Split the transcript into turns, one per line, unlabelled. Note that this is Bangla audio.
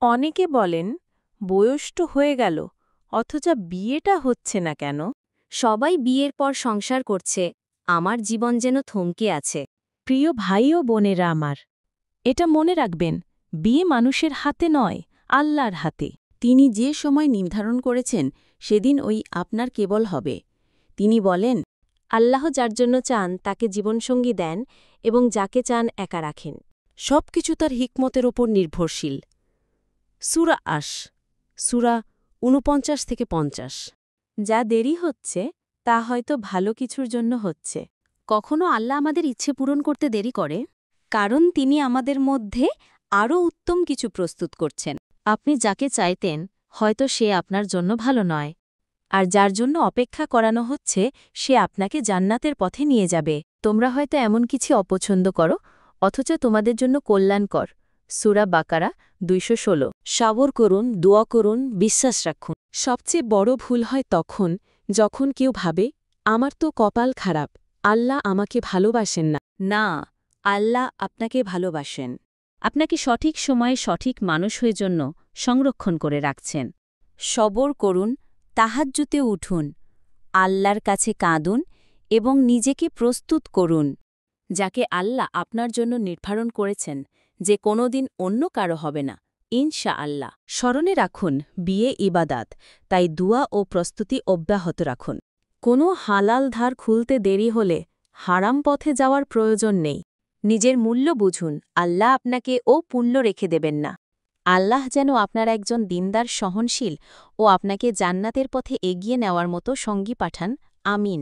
অনেকে বলেন বয়স তো হয়ে গেল, অথচ বিয়েটা হচ্ছে না কেন?
সবাই বিয়ের পর সংসার করছে, আমার জীবন যেন থমকে আছে।
প্রিয় ভাই ও বোনেরা আমার, এটা মনে রাখবেন, বিয়ে মানুষের হাতে নয়, আল্লাহর হাতে।
তিনি যে সময় নির্ধারণ করেছেন সেদিন ওই আপনার কেবল হবে। তিনি বলেন,
আল্লাহ যার জন্য চান তাকে জীবনসঙ্গী দেন এবং যাকে চান একা রাখেন।
সবকিছু তার হিকমতের ওপর নির্ভরশীল। সূরা আশ, সূরা ৪৯-৫০।
যা দেরি হচ্ছে তা হয়তো ভালো কিছুর জন্য হচ্ছে।
কখনো আল্লাহ আমাদের ইচ্ছে পূরণ করতে দেরি করে, কারণ তিনি আমাদের মধ্যে আরও উত্তম কিছু প্রস্তুত করছেন। আপনি যাকে চাইতেন হয়তো সে আপনার জন্য ভালো নয়,
আর যার জন্য অপেক্ষা করানো হচ্ছে সে আপনাকে জান্নাতের পথে নিয়ে যাবে। তোমরা হয়তো এমন কিছু অপছন্দ করো, অথচ তোমাদের জন্য কল্যাণকর। সূরা বাকারা ২১৬।
সবর করুন, দোয়া করুন, বিশ্বাস রাখুন।
সবচেয়ে বড় ভুল হয় তখন যখন কেউ ভাবে, আমার তো কপাল খারাপ, আল্লাহ আমাকে ভালোবাসেন না।
না, আল্লাহ আপনাকে ভালোবাসেন।
আপনাকে সঠিক সময়ে সঠিক মানুষ হয়ে জন্য সংরক্ষণ করে রাখছেন।
সবর করুন, তাহাজ্জুদে উঠুন, আল্লাহর কাছে কাঁদুন এবং নিজেকে প্রস্তুত করুন। যাকে আল্লাহ আপনার জন্য নির্ধারণ করেছেন যে কোনোদিন অন্য কারো হবে না, ইনশাআল্লাহ।
স্মরণে রাখুন, বিয়ে ইবাদাত, তাই দুয়া ও প্রস্তুতি অব্যাহত রাখুন। কোনো হালাল ধার খুলতে দেরি হলে হারাম পথে যাওয়ার প্রয়োজন নেই।
নিজের মূল্য বুঝুন, আল্লাহ আপনাকে পুণ্য রেখে দেবেন না।
আল্লাহ যেন আপনার একজন দিনদার, সহনশীল ও আপনাকে জান্নাতের পথে এগিয়ে নেওয়ার মতো সঙ্গী পাঠান। আমিন।